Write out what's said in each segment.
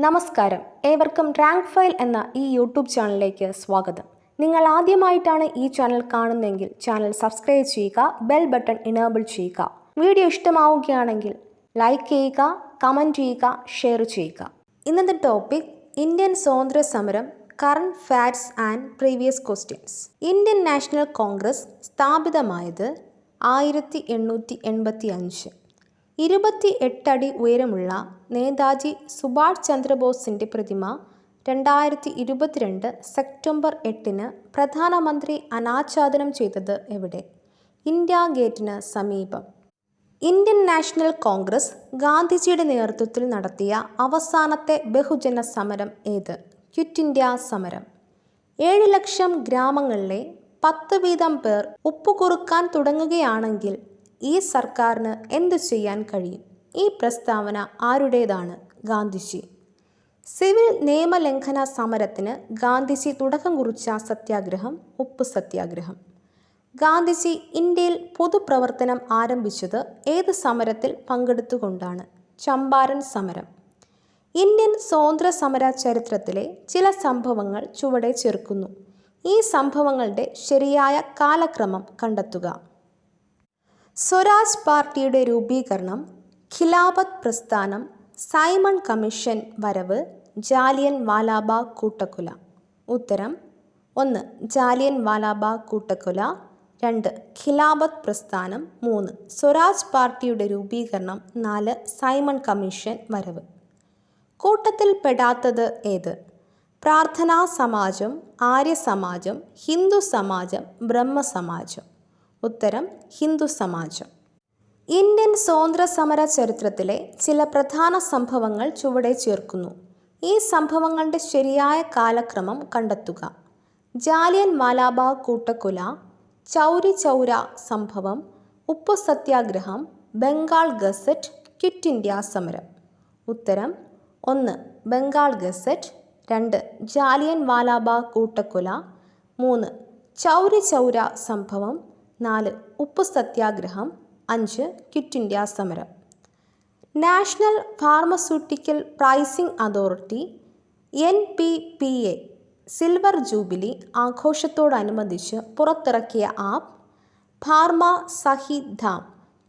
നമസ്കാരം, ഏവർക്കും rank file എന്ന ഈ യൂട്യൂബ് ചാനലിലേക്ക് സ്വാഗതം. നിങ്ങൾ ആദ്യമായിട്ടാണ് ഈ ചാനൽ കാണുന്നതെങ്കിൽ ചാനൽ സബ്സ്ക്രൈബ് ചെയ്യുക, ബെൽ ബട്ടൺ ഇനേബിൾ ചെയ്യുക. വീഡിയോ ഇഷ്ടമാവുകയാണെങ്കിൽ ലൈക്ക് ചെയ്യുക, കമൻറ്റ് ചെയ്യുക, ഷെയർ ചെയ്യുക. ഇന്നത്തെ ടോപ്പിക് ഇന്ത്യൻ സ്വാതന്ത്ര്യ സമരം, current facts and previous questions. Indian national Congress സ്ഥാപിതമായത് 1885. 28 അടി ഉയരമുള്ള നേതാജി സുഭാഷ് ചന്ദ്രബോസിൻ്റെ പ്രതിമ 2022 സെപ്റ്റംബർ 8 പ്രധാനമന്ത്രി അനാച്ഛാദനം ചെയ്തത് എവിടെ? ഇന്ത്യ ഗേറ്റിന് സമീപം. ഇന്ത്യൻ നാഷണൽ കോൺഗ്രസ് ഗാന്ധിജിയുടെ നേതൃത്വത്തിൽ നടത്തിയ അവസാനത്തെ ബഹുജന സമരം ഏത്? ക്വിറ്റ് ഇന്ത്യ സമരം. 7 ലക്ഷം ഗ്രാമങ്ങളിലെ 10 വീതം പേർ ഉപ്പുകുറുക്കാൻ തുടങ്ങുകയാണെങ്കിൽ ഈ സർക്കാരിന് എന്തു ചെയ്യാൻ കഴിയും? ഈ പ്രസ്താവന ആരുടേതാണ്? ഗാന്ധിജി. സിവിൽ നിയമലംഘന സമരത്തിന് ഗാന്ധിജി തുടക്കം കുറിച്ച സത്യാഗ്രഹം ഉപ്പ് സത്യാഗ്രഹം. ഗാന്ധിജി ഇന്ത്യയിൽ പൊതുപ്രവർത്തനം ആരംഭിച്ചത് ഏത് സമരത്തിൽ പങ്കെടുത്തുകൊണ്ടാണ്? ചമ്പാരൻ സമരം. ഇന്ത്യൻ സ്വാതന്ത്ര്യ സമര ചരിത്രത്തിലെ ചില സംഭവങ്ങൾ ചുവടെ ചേർക്കുന്നു. ഈ സംഭവങ്ങളുടെ ശരിയായ കാലക്രമം കണ്ടെത്തുക. സ്വരാജ് പാർട്ടിയുടെ രൂപീകരണം, ഖിലാഫത്ത് പ്രസ്ഥാനം, സൈമൺ കമ്മീഷൻ വരവ്, ജാലിയൻ വാലാബാഗ് കൂട്ടക്കൊല. ഉത്തരം 1 ജാലിയൻ വാലാബാഗ് കൂട്ടക്കൊല, 2 ഖിലാഫത്ത് പ്രസ്ഥാനം, 3 സ്വരാജ് പാർട്ടിയുടെ രൂപീകരണം, 4 സൈമൺ കമ്മീഷൻ വരവ്. കൂട്ടത്തിൽ പെടാത്തത് ഏത്? പ്രാർത്ഥനാ സമാജം, ആര്യ സമാജം, ഹിന്ദു സമാജം, ബ്രഹ്മ സമാജം. ഉത്തരം ഹിന്ദു സമാജം. ഇന്ത്യൻ സ്വാതന്ത്ര്യ സമര ചരിത്രത്തിലെ ചില പ്രധാന സംഭവങ്ങൾ ചുവടെ ചേർക്കുന്നു. ഈ സംഭവങ്ങളുടെ ശരിയായ കാലക്രമം കണ്ടെത്തുക. ജാലിയൻ വാലാബാഗ് കൂട്ടക്കൊല, ചൗരി ചൗര സംഭവം, ഉപ്പു സത്യാഗ്രഹം, ബംഗാൾ ഗസറ്റ്, ക്വിറ്റ് ഇന്ത്യ സമരം. ഉത്തരം 1 ബംഗാൾ ഗസറ്റ്, 2 ജാലിയൻ വാലാബാഗ് കൂട്ടക്കൊല, 3 ചൗരി ചൗര സംഭവം, 4 ഉപ്പു സത്യാഗ്രഹം, 5 ക്വിറ്റ് ഇന്ത്യ സമരം. National pharmaceutical pricing authority NPPA silver jubilee ആഘോഷത്തോടനുബന്ധിച്ച് പുറത്തിറക്കിയ app pharma Sahi Daam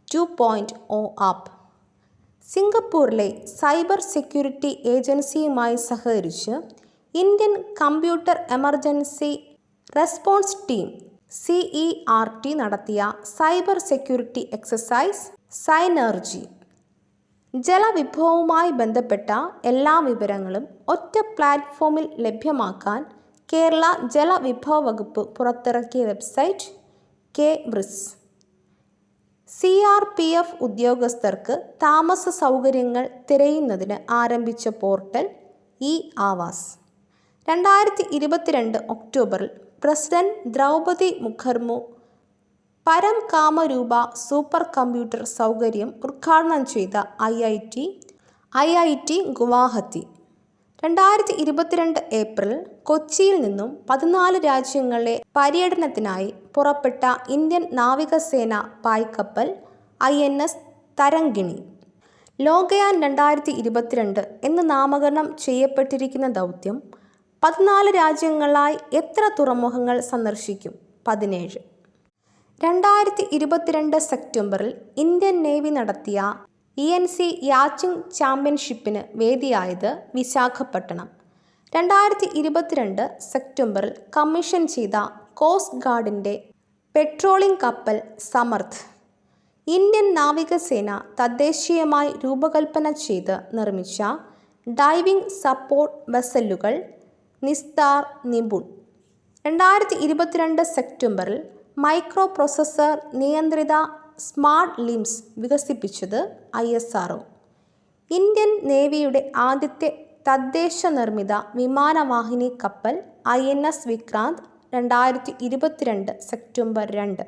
2.0 app. സിംഗപ്പൂരിലെ സൈബർ സെക്യൂരിറ്റി ഏജൻസിയുമായി സഹകരിച്ച് Indian computer emergency response team CERT നടത്തിയ സൈബർ സെക്യൂരിറ്റി എക്സസൈസ് സൈനർജി. ജലവിഭവവുമായി ബന്ധപ്പെട്ട എല്ലാ വിവരങ്ങളും ഒറ്റ പ്ലാറ്റ്ഫോമിൽ ലഭ്യമാക്കാൻ കേരള ജലവിഭവ വകുപ്പ് പുറത്തിറക്കിയ വെബ്സൈറ്റ് KBRIS. CRPF ഉദ്യോഗസ്ഥർക്ക് താമസ സൗകര്യങ്ങൾ തിരയുന്നതിന് ആരംഭിച്ച പോർട്ടൽ ആവാസ്. 2022 ഒക്ടോബറിൽ president Draupadi Murmu പരംകാമരൂപ super computer സൗകര്യം ഉദ്ഘാടനം ചെയ്ത IIT ഗുവാഹത്തി. 2022 ഏപ്രിൽ കൊച്ചിയിൽ നിന്നും 14 രാജ്യങ്ങളിലെ പര്യടനത്തിനായി പുറപ്പെട്ട ഇന്ത്യൻ നാവികസേന പായ്ക്കപ്പൽ INS തരംഗിണി. ലോകയാൻ 2022 എന്ന് നാമകരണം ചെയ്യപ്പെട്ടിരിക്കുന്ന ദൗത്യം 14 രാജ്യങ്ങളായി എത്ര തുറമുഖങ്ങൾ സന്ദർശിക്കും? 17. 2022 സെപ്റ്റംബറിൽ ഇന്ത്യൻ നേവി നടത്തിയ ENC യാച്ചിങ് ചാമ്പ്യൻഷിപ്പിന് വേദിയായത് വിശാഖപട്ടണം. 2022 സെപ്റ്റംബറിൽ കമ്മീഷൻ ചെയ്ത കോസ്റ്റ് ഗാർഡിൻ്റെ പെട്രോളിംഗ് കപ്പൽ സമർത്ഥ്. ഇന്ത്യൻ നാവികസേന തദ്ദേശീയമായി രൂപകൽപ്പന ചെയ്ത് നിർമ്മിച്ച ഡൈവിംഗ് സപ്പോർട്ട് വെസലുകൾ നിസ്താർ, നിപുൺ. 2022 സെപ്റ്റംബറിൽ മൈക്രോ പ്രോസസ്സർ നിയന്ത്രിത സ്മാർട്ട് ലിംസ് വികസിപ്പിച്ചത് ISRO. ഇന്ത്യൻ നേവിയുടെ ആദ്യത്തെ തദ്ദേശ നിർമ്മിത വിമാനവാഹിനി കപ്പൽ INS വിക്രാന്ത് 2022 സെപ്റ്റംബർ 2.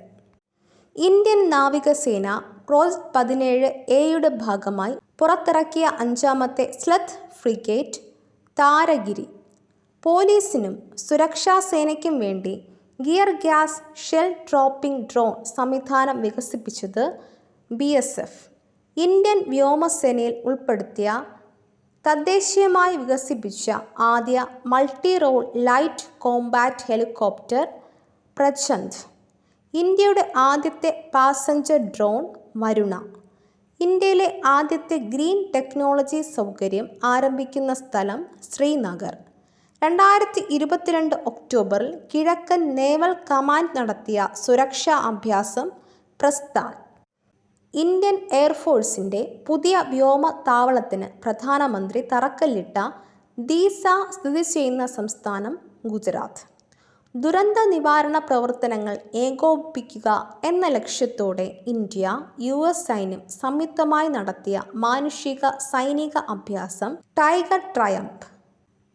ഇന്ത്യൻ നാവികസേന പ്രോജക്ട് 17A ഭാഗമായി പുറത്തിറക്കിയ 5ാമത്തെ സ്ലെത്ത് ഫ്രിഗേറ്റ് താരഗിരി. പോലീസിനും സുരക്ഷാ സേനയ്ക്കും വേണ്ടി gear gas shell dropping drone സംവിധാനം വികസിപ്പിച്ചത് BSF. ഇന്ത്യൻ വ്യോമസേനയിൽ ഉൾപ്പെടുത്തിയ തദ്ദേശീയമായി വികസിപ്പിച്ച ആദ്യ multi role light combat helicopter Prachand. ഇന്ത്യയുടെ ആദ്യത്തെ പാസഞ്ചർ ഡ്രോൺ വരുണ. ഇന്ത്യയിലെ ആദ്യത്തെ ഗ്രീൻ ടെക്നോളജി സൗകര്യം ആരംഭിക്കുന്ന സ്ഥലം ശ്രീനഗർ. 2022 ഒക്ടോബറിൽ കിഴക്കൻ നേവൽ കമാൻഡ് നടത്തിയ സുരക്ഷാ അഭ്യാസം പ്രസ്ഥാൻ. ഇന്ത്യൻ എയർഫോഴ്സിൻ്റെ പുതിയ വ്യോമതാവളത്തിന് പ്രധാനമന്ത്രി തറക്കല്ലിട്ട ദീസ സ്ഥിതി ചെയ്യുന്ന സംസ്ഥാനം ഗുജറാത്ത്. ദുരന്ത നിവാരണ പ്രവർത്തനങ്ങൾ ഏകോപിപ്പിക്കുക എന്ന ലക്ഷ്യത്തോടെ ഇന്ത്യ US സൈന്യം സംയുക്തമായി നടത്തിയ മാനുഷിക സൈനിക അഭ്യാസം tiger triumph.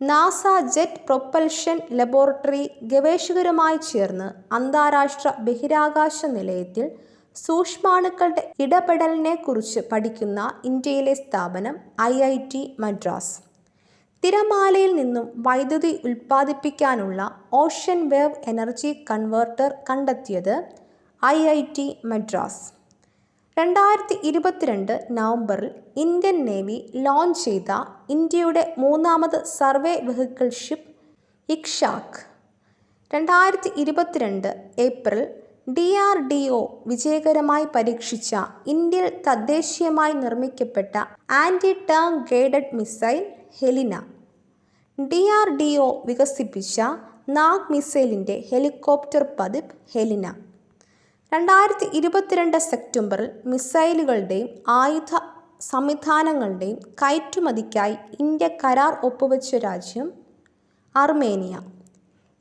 NASA jet propulsion laboratory ഗവേഷകരുമായി ചേർന്ന് അന്താരാഷ്ട്ര ബഹിരാകാശ നിലയത്തിൽ സൂക്ഷ്മാണുക്കളുടെ ഇടപെടലിനെക്കുറിച്ച് പഠിക്കുന്ന ഇന്ത്യയിലെ സ്ഥാപനം IIT മദ്രാസ്. തിരമാലയിൽ നിന്നും വൈദ്യുതി ഉൽപ്പാദിപ്പിക്കാനുള്ള ഓഷൻ വേവ് എനർജി കൺവെർട്ടർ കണ്ടെത്തിയത് IIT മദ്രാസ്. 2022 നവംബറിൽ ഇന്ത്യൻ നേവി ലോഞ്ച് ചെയ്ത ഇന്ത്യയുടെ മൂന്നാമത് survey vehicle ship Ikshak. 2022 April DRDO വിജയകരമായി പരീക്ഷിച്ച ഇന്ത്യയിൽ തദ്ദേശീയമായി നിർമ്മിക്കപ്പെട്ട anti tank guided missile Helina. DRDO വികസിപ്പിച്ച നാഗ് മിസൈലിൻ്റെ ഹെലികോപ്റ്റർ പതിപ്പ് ഹെലിന. 2022 സെപ്റ്റംബറിൽ മിസൈലുകളുടെയും ആയുധ സംവിധാനങ്ങളുടെയും കയറ്റുമതിക്കായി ഇന്ത്യ കരാർ ഒപ്പുവെച്ച രാജ്യം അർമേനിയ.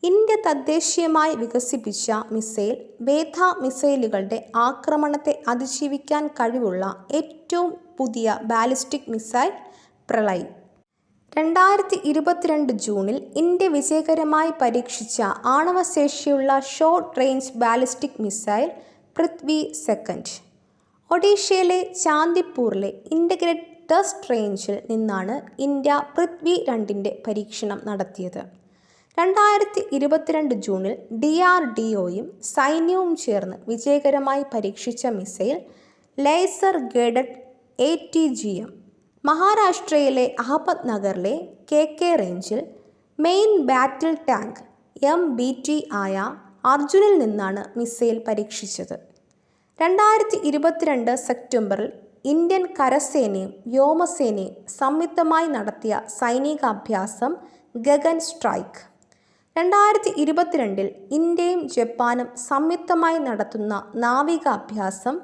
ഇന്ത്യ തദ്ദേശീയമായി വികസിപ്പിച്ച മിസൈൽ വേധ മിസൈലുകളുടെ ആക്രമണത്തെ അതിജീവിക്കാൻ കഴിവുള്ള ഏറ്റവും പുതിയ ബാലിസ്റ്റിക് മിസൈൽ പ്രളയ്. 2022 ജൂണിൽ ഇന്ത്യ വിജയകരമായി പരീക്ഷിച്ച ആണവശേഷിയുള്ള short range ballistic missile Prithvi second. ഒഡീഷയിലെ ചാന്ദിപ്പൂരിലെ ഇൻ്റഗ്രേറ്റഡ് ടെസ്റ്റ് റേഞ്ചിൽ നിന്നാണ് ഇന്ത്യ പൃഥ്വി 2ൻ്റെ പരീക്ഷണം നടത്തിയത്. 2022 ജൂണിൽ DRDOയും സൈന്യവും ചേർന്ന് വിജയകരമായി പരീക്ഷിച്ച മിസൈൽ ലേസർ ഗൈഡഡ് ATGM. മഹാരാഷ്ട്രയിലെ അഹമ്മദ് നഗറിലെ KK റേഞ്ചിൽ മെയിൻ ബാറ്റിൽ ടാങ്ക് MBT ആയ അർജുനിൽ നിന്നാണ് മിസൈൽ പരീക്ഷിച്ചത്. 2022 സെപ്റ്റംബറിൽ ഇന്ത്യൻ കരസേനയും വ്യോമസേനയും സംയുക്തമായി നടത്തിയ സൈനികാഭ്യാസം ഗഗൻ സ്ട്രൈക്ക്. 2022 ഇന്ത്യയും ജപ്പാനും സംയുക്തമായി നടത്തുന്ന നാവികാഭ്യാസം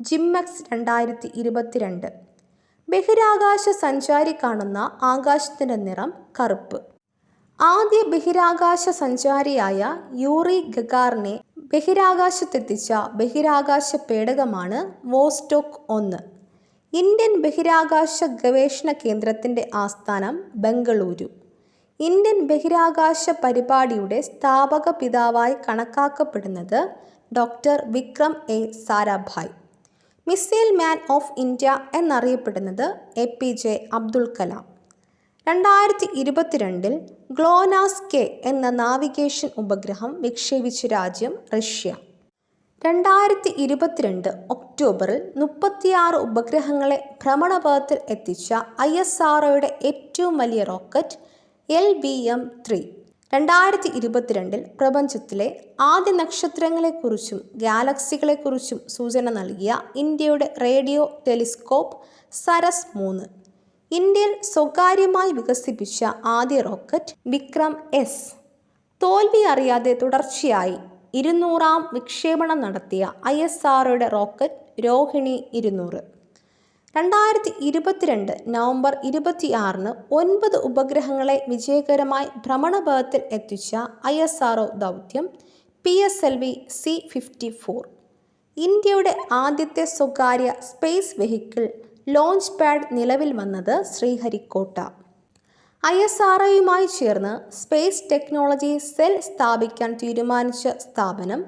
ജിംമെക്സ് 2022. ബഹിരാകാശ സഞ്ചാരി കാണുന്ന ആകാശത്തിൻ്റെ നിറം കറുപ്പ്. ആദ്യ ബഹിരാകാശ സഞ്ചാരിയായ യൂറി ഗഗാറിനെ ബഹിരാകാശത്തെത്തിച്ച ബഹിരാകാശ പേടകമാണ് വോസ്റ്റോക്ക് 1. ഇന്ത്യൻ ബഹിരാകാശ ഗവേഷണ കേന്ദ്രത്തിൻ്റെ ആസ്ഥാനം ബംഗളൂരു. ഇന്ത്യൻ ബഹിരാകാശ പരിപാടിയുടെ സ്ഥാപക പിതാവായി കണക്കാക്കപ്പെടുന്നത് doctor Vikram A. Sarabhai. Missile man of India എന്നറിയപ്പെടുന്നത് APJ അബ്ദുൽ കലാം. 2022 ഗ്ലോനാസ്-K എന്ന നാവിഗേഷൻ ഉപഗ്രഹം വിക്ഷേപിച്ച രാജ്യം റഷ്യ. 2022 ഒക്ടോബറിൽ 36 ഉപഗ്രഹങ്ങളെ ഭ്രമണപഥത്തിൽ എത്തിച്ച ISROയുടെ ഏറ്റവും വലിയ റോക്കറ്റ് LVM-3. 2022 പ്രപഞ്ചത്തിലെ ആദ്യ നക്ഷത്രങ്ങളെക്കുറിച്ചും ഗാലക്സികളെക്കുറിച്ചും സൂചന നൽകിയ ഇന്ത്യയുടെ റേഡിയോ ടെലിസ്കോപ്പ് സരസ് 3. ഇന്ത്യയിൽ സ്വകാര്യമായി വികസിപ്പിച്ച ആദ്യ റോക്കറ്റ് വിക്രം S. തോൽവി അറിയാതെ തുടർച്ചയായി 200ാം വിക്ഷേപണം നടത്തിയ ISROയുടെ റോക്കറ്റ് രോഹിണി 200. 2022 നവംബർ 26 9 ഉപഗ്രഹങ്ങളെ വിജയകരമായി ഭ്രമണപഥത്തിൽ എത്തിച്ച ISRO ദൗത്യം PSLV C-54. ഇന്ത്യയുടെ ആദ്യത്തെ സ്വകാര്യ സ്പേസ് വെഹിക്കിൾ ലോഞ്ച് പാഡ് നിലവിൽ വന്നത് ശ്രീഹരിക്കോട്ട. ISROയുമായി ചേർന്ന് സ്പേസ് ടെക്നോളജി സെൽ സ്ഥാപിക്കാൻ തീരുമാനിച്ച സ്ഥാപനം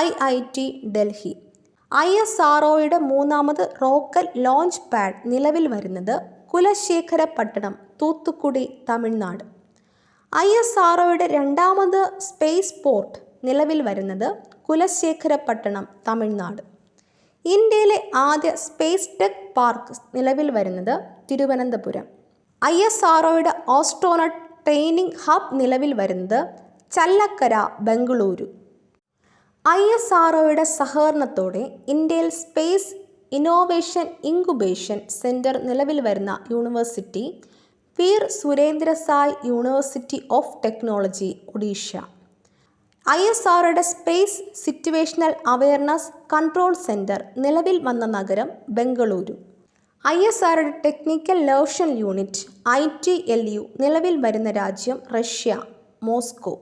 IIT ഡൽഹി. ISROയുടെ മൂന്നാമത് റോക്കറ്റ് ലോഞ്ച് പാഡ് നിലവിൽ വരുന്നത് കുലശേഖരപട്ടണം, തൂത്തുക്കുടി, തമിഴ്നാട്. ISROയുടെ രണ്ടാമത് സ്പേസ് പോർട്ട് നിലവിൽ വരുന്നത് കുലശേഖരപട്ടണം, തമിഴ്നാട്. ഇന്ത്യയിലെ ആദ്യ സ്പേസ് ടെക് പാർക്ക് നിലവിൽ വരുന്നത് തിരുവനന്തപുരം. ISROയുടെ ആസ്ട്രോനട്ട് ട്രെയിനിങ് ഹബ് നിലവിൽ വരുന്നത് ചല്ലക്കര, ബംഗളൂരു. ISROയുടെ സഹകരണത്തോടെ ഇന്ത്യയിൽ സ്പേസ് ഇന്നോവേഷൻ ഇൻക്യുബേഷൻ സെൻറ്റർ നിലവിൽ വരുന്ന university Veer Surendra Sai university of technology, Odisha. ISROയുടെ space situational awareness control centre നിലവിൽ വന്ന നഗരം ബംഗളൂരു. ISROയുടെ ടെക്നിക്കൽ ലൊക്കേഷൻ യൂണിറ്റ് ITLU നിലവിൽ വരുന്ന രാജ്യം റഷ്യ, മോസ്കോ.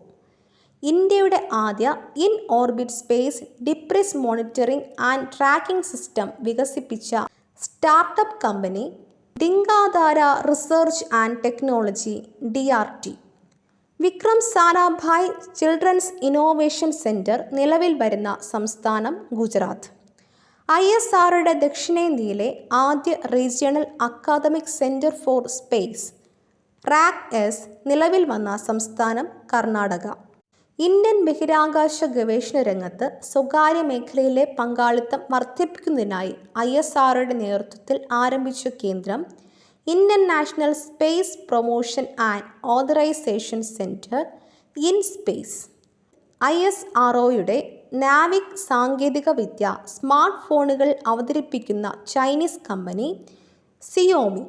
ഇന്ത്യയുടെ ആദ്യ in orbit space debris monitoring and tracking system വികസിപ്പിച്ച startup company Digantara research and technology, DRT. Vikram Sarabhai children's innovation centre നിലവിൽ വരുന്ന സംസ്ഥാനം ഗുജറാത്ത്. ISROയുടെ ദക്ഷിണേന്ത്യയിലെ ആദ്യ regional academic centre for space RACS നിലവിൽ വന്ന സംസ്ഥാനം കർണാടക. ഇന്ത്യൻ ബഹിരാകാശ ഗവേഷണ രംഗത്ത് സ്വകാര്യ മേഖലയിലെ പങ്കാളിത്തം വർദ്ധിപ്പിക്കുന്നതിനായി ISROയുടെ നേതൃത്വത്തിൽ ആരംഭിച്ച കേന്ദ്രം Indian national space promotion and authorisation centre INSpace. ISROയുടെ നാവിക് സാങ്കേതികവിദ്യ സ്മാർട്ട് ഫോണുകൾ അവതരിപ്പിക്കുന്ന ചൈനീസ് കമ്പനി സിയോമി.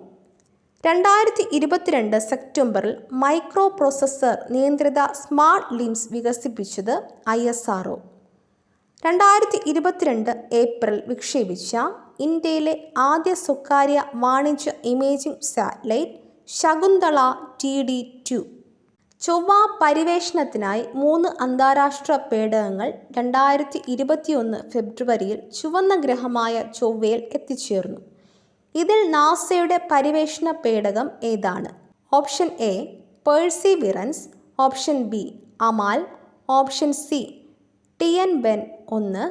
2022 സെപ്റ്റംബറിൽ മൈക്രോ പ്രോസസ്സർ നിയന്ത്രിത സ്മാർട്ട് ലിംസ് വികസിപ്പിച്ചത് ISRO. 2022 ഏപ്രിൽ വിക്ഷേപിച്ച ഇന്ത്യയിലെ ആദ്യ സ്വകാര്യ വാണിജ്യ ഇമേജിംഗ് സാറ്റലൈറ്റ് ശകുന്തള TD2. ചൊവ്വ പരിവേഷണത്തിനായി 3 അന്താരാഷ്ട്ര പേടകങ്ങൾ 2021 ഫെബ്രുവരിയിൽ ചുവന്ന ഗ്രഹമായ ചൊവ്വയിൽ എത്തിച്ചേർന്നു. ഇതിൽ നാസയുടെ പരിവേഷണ പേടകം ഏതാണ്? Option A perseverance, option B Amal, option C TN-1,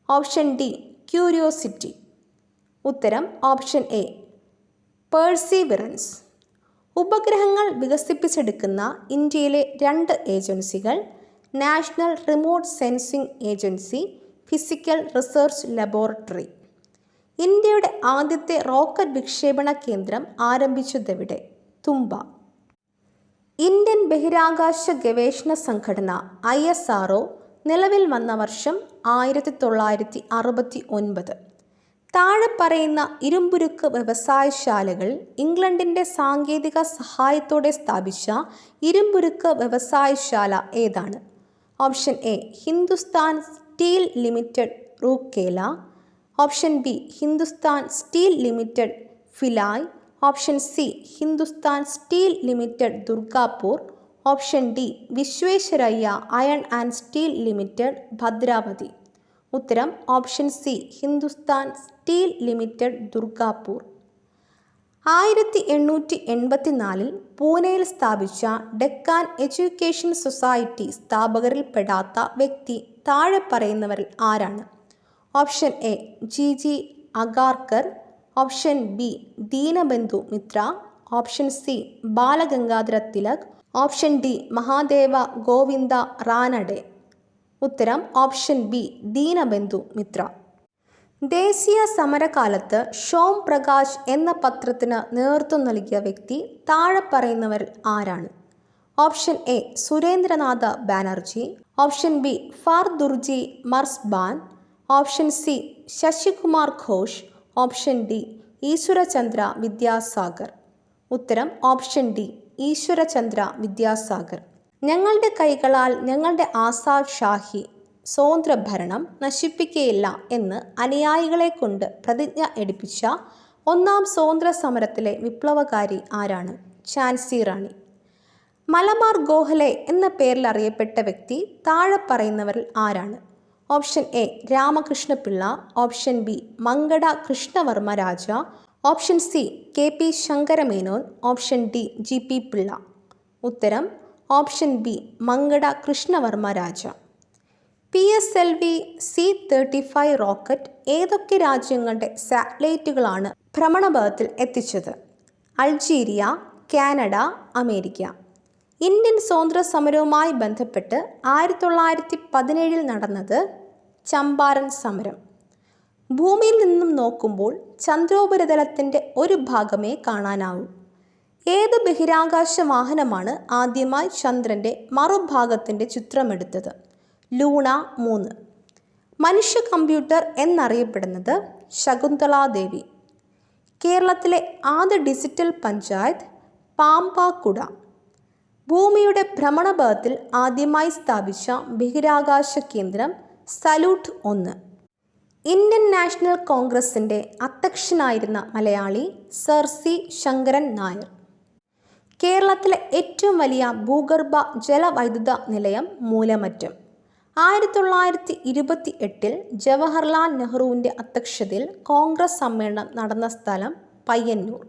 option D curiosity. ഉത്തരം ഓപ്ഷൻ എ പെർസീവിയറൻസ്. ഉപഗ്രഹങ്ങൾ വികസിപ്പിച്ചെടുക്കുന്ന ഇന്ത്യയിലെ 2 ഏജൻസികൾ national remote sensing agency, physical research laboratory. ഇന്ത്യയുടെ ആദ്യത്തെ റോക്കറ്റ് വിക്ഷേപണ കേന്ദ്രം ആരംഭിച്ചതെവിടെ? തുമ്പ. ഇന്ത്യൻ ബഹിരാകാശ ഗവേഷണ സംഘടന ISRO നിലവിൽ വന്ന വർഷം 1969. താഴെ പറയുന്ന ഇരുമ്പുരുക്ക് വ്യവസായശാലകൾ ഇംഗ്ലണ്ടിൻ്റെ സാങ്കേതിക സഹായത്തോടെ സ്ഥാപിച്ച ഇരുമ്പുരുക്ക് വ്യവസായശാല ഏതാണ്? Option A Hindustan steel limited, Rourkela. Option B Hindustan steel limited, Bhilai. Option C Hindustan steel limited, Durgapur. Option D Visvesvaraya iron and steel limited, Bhadravati. ഉത്തരം option C Hindustan steel limited, Durgapur. 1884 പൂനെയിൽ സ്ഥാപിച്ച ഡെക്കാൻ എഡ്യൂക്കേഷൻ സൊസൈറ്റി സ്ഥാപകരിൽ പെടാത്ത വ്യക്തി താഴെ പറയുന്നവരിൽ ആരാണ്? Option A GG Agarkar, option B Dinabandhu Mitra, option C Balagangadhara Tilak, option D Mahadeva Govinda Ranade. ഉത്തരം option B Dinabandhu Mitra. ദേശീയ സമരകാലത്ത് ഷോം പ്രകാശ് എന്ന പത്രത്തിന് നേതൃത്വം നൽകിയ വ്യക്തി താഴെ പറയുന്നവരിൽ ആരാണ്? Option A Surendranath Banerjee, option B Fardunji Marzban, option C Shashikumar Ghosh, option D Ishwarchandra Vidyasagar. ഉത്തരം ഓപ്ഷൻ ഡി ഈശ്വരചന്ദ്ര വിദ്യാസാഗർ. ഞങ്ങളുടെ കൈകളാൽ ഞങ്ങളുടെ ആസാദ് ഷാഹി സ്വതന്ത്ര ഭരണം നശിപ്പിക്കുകയില്ല എന്ന് അനുയായികളെ കൊണ്ട് പ്രതിജ്ഞ എടുപ്പിച്ച 1ാം സ്വാതന്ത്ര്യ സമരത്തിലെ വിപ്ലവകാരി ആരാണ്? ഝാൻസി റാണി. മലബാർ ഗോഖലെ എന്ന പേരിൽ അറിയപ്പെട്ട വ്യക്തി താഴെ പറയുന്നവരിൽ ആരാണ്? Option A Ramakrishna Pillai, option B Mankada Krishna Varma Raja, option C KP Sankara Menon, option D GP Pillai. ഉത്തരം ഓപ്ഷൻ ബി മങ്കട കൃഷ്ണവർമ്മ രാജ. PSLV C-35 റോക്കറ്റ് ഏതൊക്കെ രാജ്യങ്ങളുടെ സാറ്റലൈറ്റുകളാണ് ഭ്രമണപഥത്തിൽ എത്തിച്ചത്? Algeria, Canada, America. ഇന്ത്യൻ സ്വാതന്ത്ര്യ സമരവുമായി ബന്ധപ്പെട്ട് 1917 നടന്നത് ചമ്പാരൻ സമരം. ഭൂമിയിൽ നിന്നും നോക്കുമ്പോൾ ചന്ദ്രോപരിതലത്തിൻ്റെ ഒരു ഭാഗമേ കാണാനാവൂ. ഏത് ബഹിരാകാശ വാഹനമാണ് ആദ്യമായി ചന്ദ്രൻ്റെ മറുഭാഗത്തിൻ്റെ ചിത്രമെടുത്തത്? ലൂണ 3. മനുഷ്യ കമ്പ്യൂട്ടർ എന്നറിയപ്പെടുന്നത്? ശകുന്തളാദേവി. കേരളത്തിലെ ആദ്യ ഡിജിറ്റൽ പഞ്ചായത്ത് പാമ്പാക്കുട. ഭൂമിയുടെ ഭ്രമണപഥത്തിൽ ആദ്യമായി സ്ഥാപിച്ച ബഹിരാകാശ കേന്ദ്രം സല്യൂട്ട് 1. ഇന്ത്യൻ നാഷണൽ കോൺഗ്രസിൻ്റെ അധ്യക്ഷനായിരുന്ന മലയാളി സർ സി ശങ്കരൻ നായർ. കേരളത്തിലെ ഏറ്റവും വലിയ ഭൂഗർഭ ജലവൈദ്യുത നിലയം മൂലമറ്റം. 1928 ജവഹർലാൽ നെഹ്റുവിൻ്റെ അധ്യക്ഷതയിൽ കോൺഗ്രസ് സമ്മേളനം നടന്ന സ്ഥലം പയ്യന്നൂർ.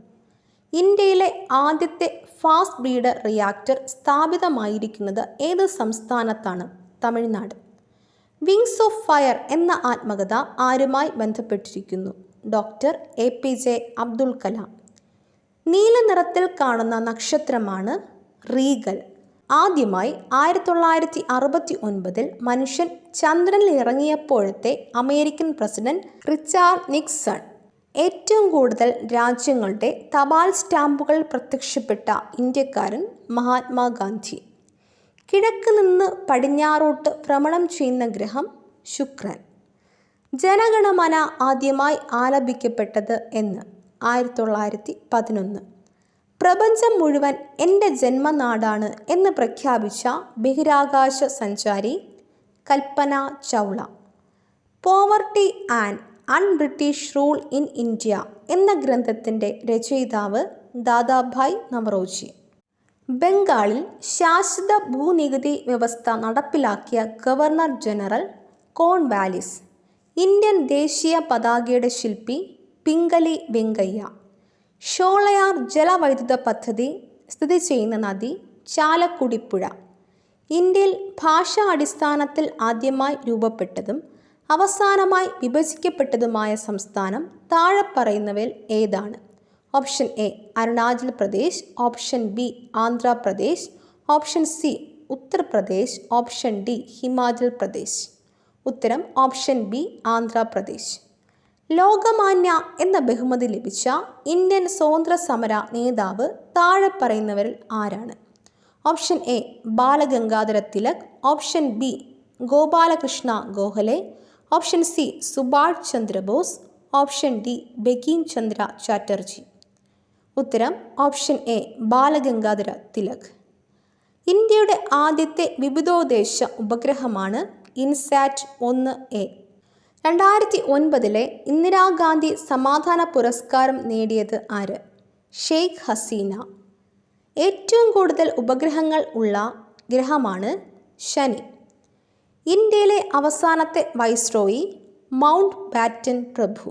ഇന്ത്യയിലെ ആദ്യത്തെ ഫാസ്റ്റ് ബ്രീഡർ റിയാക്ടർ സ്ഥാപിതമായിരിക്കുന്നത് ഏത് സംസ്ഥാനത്താണ്? തമിഴ്നാട്. വിങ്സ് ഓഫ് ഫയർ എന്ന ആത്മകഥ ആരുമായി ബന്ധപ്പെട്ടിരിക്കുന്നു? Doctor APJ Abdul Kalam. നീല നിറത്തിൽ കാണുന്ന നക്ഷത്രമാണ് റീഗൽ. ആദ്യമായി 1969 മനുഷ്യൻ ചന്ദ്രനിൽ ഇറങ്ങിയപ്പോഴത്തെ അമേരിക്കൻ പ്രസിഡന്റ് റിച്ചാർഡ് നിക്സൺ. ഏറ്റവും കൂടുതൽ രാജ്യങ്ങളുടെ തപാൽ സ്റ്റാമ്പുകൾ പ്രത്യക്ഷപ്പെട്ട ഇന്ത്യക്കാരൻ മഹാത്മാഗാന്ധി. കിഴക്ക് നിന്ന് പടിഞ്ഞാറോട്ട് ഭ്രമണം ചെയ്യുന്ന ഗ്രഹം ശുക്രൻ. ജനഗണമന ആദ്യമായി ആലപിക്കപ്പെട്ടത് എന്ന്? 1911. പ്രപഞ്ചം മുഴുവൻ എൻ്റെ ജന്മനാടാണ് എന്ന് പ്രഖ്യാപിച്ച ബഹിരാകാശ സഞ്ചാരി Kalpana Chawla. Poverty and unBritish rule in India എന്ന ഗ്രന്ഥത്തിൻ്റെ രചയിതാവ് ദാദാഭായ് നവറോജി. ബംഗാളിൽ ശാശ്വത ഭൂനികുതി വ്യവസ്ഥ നടപ്പിലാക്കിയ ഗവർണർ ജനറൽ കോൺവാലിസ്. ഇന്ത്യൻ ദേശീയ പതാകയുടെ ശില്പി പിംഗലി വെങ്കയ്യ. ഷോളയാർ ജലവൈദ്യുത പദ്ധതി സ്ഥിതി ചെയ്യുന്ന നദി ചാലക്കുടിപ്പുഴ. ഇന്ത്യയിൽ ഭാഷാ അടിസ്ഥാനത്തിൽ ആദ്യമായി രൂപപ്പെട്ടതും അവസാനമായി വിഭജിക്കപ്പെട്ടതുമായ സംസ്ഥാനം താഴെ പറയുന്നവയിൽ ഏതാണ്? Option A Arunachal Pradesh, option B Andhra Pradesh, option C Uttar Pradesh, option D Himachal Pradesh. ഉത്തരം ഓപ്ഷൻ ബി ആന്ധ്രാപ്രദേശ്. ലോകമാന്യ എന്ന ബഹുമതി ലഭിച്ച ഇന്ത്യൻ സ്വാതന്ത്ര്യ സമര നേതാവ് താഴെ പറയുന്നവരിൽ ആരാണ്? Option A Balagangadhara Tilak, option B Gopalakrishna Gokhale, option C Subhash Chandrabose, option D Bankim Chandra Chatterjee. ഉത്തരം ഓപ്ഷൻ എ ബാലഗംഗാധര തിലക്. ഇന്ത്യയുടെ ആദ്യത്തെ വിവിധോദ്ദേശ ഉപഗ്രഹമാണ് ഇൻസാറ്റ് 1A. 2009 ഇന്ദിരാഗാന്ധി സമാധാന പുരസ്കാരം നേടിയത് ആര്? ഷെയ്ഖ് ഹസീന. ഏറ്റവും കൂടുതൽ ഉപഗ്രഹങ്ങൾ ഉള്ള ഗ്രഹമാണ് ശനി. ഇന്ത്യയിലെ അവസാനത്തെ വൈസ്രോയി മൗണ്ട് ബാറ്റൻ പ്രഭു.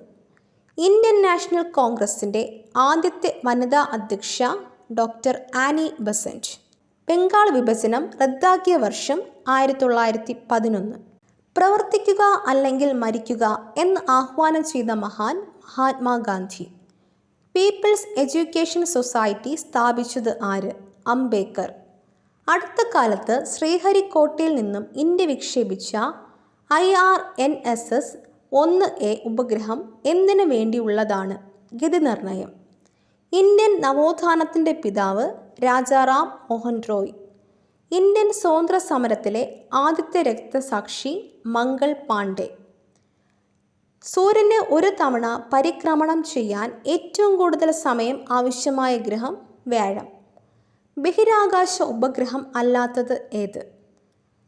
ഇന്ത്യൻ നാഷണൽ കോൺഗ്രസിൻ്റെ ആദ്യത്തെ വനിതാ അധ്യക്ഷ ഡോക്ടർ ആനി ബസന്റ്. ബംഗാൾ വിഭജനം റദ്ദാക്കിയ വർഷം 1911. പ്രവർത്തിക്കുക അല്ലെങ്കിൽ മരിക്കുക എന്ന് ആഹ്വാനം ചെയ്ത മഹാത്മാഗാന്ധി. പീപ്പിൾസ് എഡ്യൂക്കേഷൻ സൊസൈറ്റി സ്ഥാപിച്ചത് ആര്? അംബേദ്കർ. അടുത്ത കാലത്ത് ശ്രീഹരിക്കോട്ടയിൽ നിന്നും ഇന്ത്യ വിക്ഷേപിച്ച IRNSS 1A ഉപഗ്രഹം എന്തിനു വേണ്ടിയുള്ളതാണ്? ഗതിനിർണയം. ഇന്ത്യൻ നവോത്ഥാനത്തിൻ്റെ പിതാവ് രാജാറാം മോഹൻ റോയ്. ഇന്ത്യൻ സ്വാതന്ത്ര്യ സമരത്തിലെ ആദ്യത്തെ രക്തസാക്ഷി മംഗൾ പാണ്ഡെ. സൂര്യനെ ഒരു തവണ പരിക്രമണം ചെയ്യാൻ ഏറ്റവും കൂടുതൽ സമയം ആവശ്യമായ ഗ്രഹം വ്യാഴം. ബഹിരാകാശ ഉപഗ്രഹം അല്ലാത്തത് ഏത്?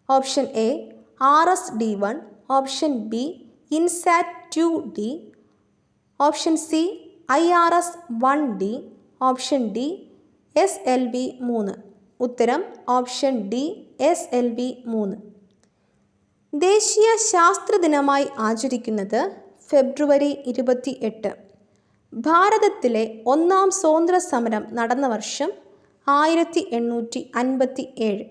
Option A RSD-1, option B INSAT 2D, option C IRS-1D, option D SLV-3. ഉത്തരം ഓപ്ഷൻ ഡി SLV-3. ദേശീയ ശാസ്ത്ര ദിനമായി ആചരിക്കുന്നത് ഫെബ്രുവരി 28. ഭാരതത്തിലെ ഒന്നാം സ്വാതന്ത്ര്യ സമരം നടന്ന വർഷം 1857.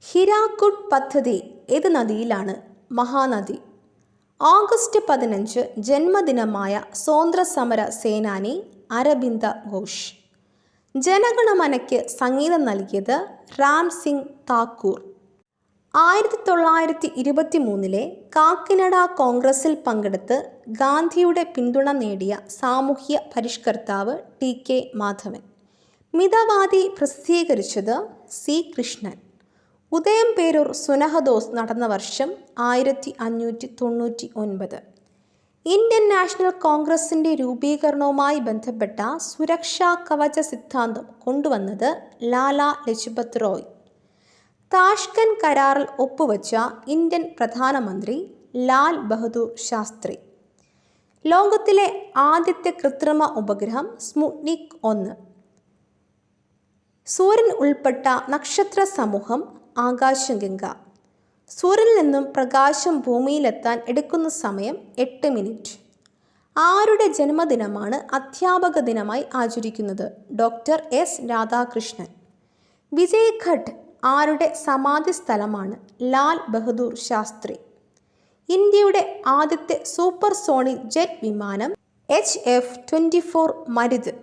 ഹിരാക്കുഡ് പദ്ധതി ഏത് നദിയിലാണ്? മഹാനദി. ഓഗസ്റ്റ് 15 ജന്മദിനമായ സ്വാതന്ത്ര്യ സമര സേനാനി അരബിന്ദ ഘോഷ്. ജനഗണമനയ്ക്ക് സംഗീതം നൽകിയത് റാം സിംഗ് താക്കൂർ. 1923 കാക്കിനഡ കോൺഗ്രസിൽ പങ്കെടുത്ത് ഗാന്ധിയുടെ പിന്തുണ നേടിയ സാമൂഹ്യ പരിഷ്കർത്താവ് TK മാധവൻ. മിതവാദി പ്രസിദ്ധീകരിച്ചത് സി കൃഷ്ണൻ. ഉദയംപേരൂർ സുനഹദോസ് നടന്ന വർഷം 1599. ഇന്ത്യൻ നാഷണൽ കോൺഗ്രസിൻ്റെ രൂപീകരണവുമായി ബന്ധപ്പെട്ട സുരക്ഷാ കവച സിദ്ധാന്തം കൊണ്ടുവന്നത് ലാലാ ലജ്പത് റോയ്. താഷ്കന്റ് കരാറിൽ ഒപ്പുവെച്ച ഇന്ത്യൻ പ്രധാനമന്ത്രി ലാൽ ബഹദൂർ ശാസ്ത്രി. ലോകത്തിലെ ആദ്യത്തെ കൃത്രിമ ഉപഗ്രഹം സ്പുട്നിക് 1. സൂര്യൻ ഉൾപ്പെട്ട നക്ഷത്ര സമൂഹം ആകാശഗംഗ. സൂര്യനിൽ നിന്നും പ്രകാശം ഭൂമിയിലെത്താൻ എടുക്കുന്ന സമയം 8 മിനിറ്റ്. ആരുടെ ജന്മദിനമാണ് അധ്യാപക ദിനമായി ആചരിക്കുന്നത്? Doctor S Radhakrishnan. വിജയ്ഘട്ട് ആരുടെ സമാധി സ്ഥലമാണ്? ലാൽ ബഹദൂർ ശാസ്ത്രി. ഇന്ത്യയുടെ ആദ്യത്തെ സൂപ്പർസോണിക് ജെറ്റ് വിമാനം HF-24 മരുത്.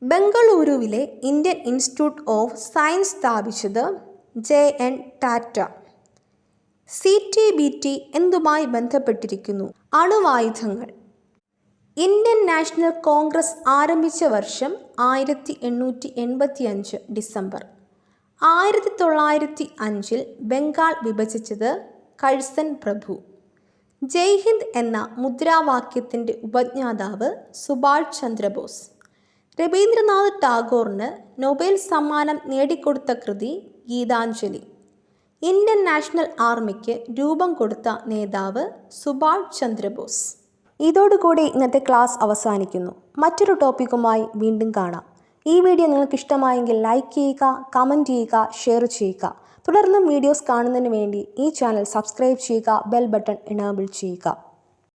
ബംഗളൂരുവിലെ ഇന്ത്യൻ ഇൻസ്റ്റിറ്റ്യൂട്ട് ഓഫ് സയൻസ് സ്ഥാപിച്ചത് JN ടാറ്റ. CTBT എന്തുമായി ബന്ധപ്പെട്ടിരിക്കുന്നു? അണുവായുധങ്ങൾ. ഇന്ത്യൻ നാഷണൽ കോൺഗ്രസ് ആരംഭിച്ച വർഷം 1885 ഡിസംബർ. 1905 ബംഗാൾ വിഭജിച്ചത് കഴ്സൺ പ്രഭു. ജയ് ഹിന്ദ് എന്ന മുദ്രാവാക്യത്തിൻ്റെ ഉപജ്ഞാതാവ് സുഭാഷ് ചന്ദ്രബോസ്. രവീന്ദ്രനാഥ് ടാഗോറിന് നൊബേൽ സമ്മാനം നേടിക്കൊടുത്ത കൃതി ഗീതാഞ്ജലി. ഇന്ത്യൻ നാഷണൽ ആർമിക്ക് രൂപം കൊടുത്ത നേതാവ് സുഭാഷ് ചന്ദ്രബോസ്. ഇതോടുകൂടി ഇന്നത്തെ ക്ലാസ് അവസാനിക്കുന്നു. മറ്റൊരു ടോപ്പിക്കുമായി വീണ്ടും കാണാം. ഈ വീഡിയോ നിങ്ങൾക്ക് ഇഷ്ടമായെങ്കിൽ ലൈക്ക് ചെയ്യുക, കമൻറ്റ് ചെയ്യുക, ഷെയർ ചെയ്യുക. തുടർന്നും വീഡിയോസ് കാണുന്നതിന് വേണ്ടി ഈ ചാനൽ സബ്സ്ക്രൈബ് ചെയ്യുക, ബെൽ ബട്ടൺ എനേബിൾ ചെയ്യുക.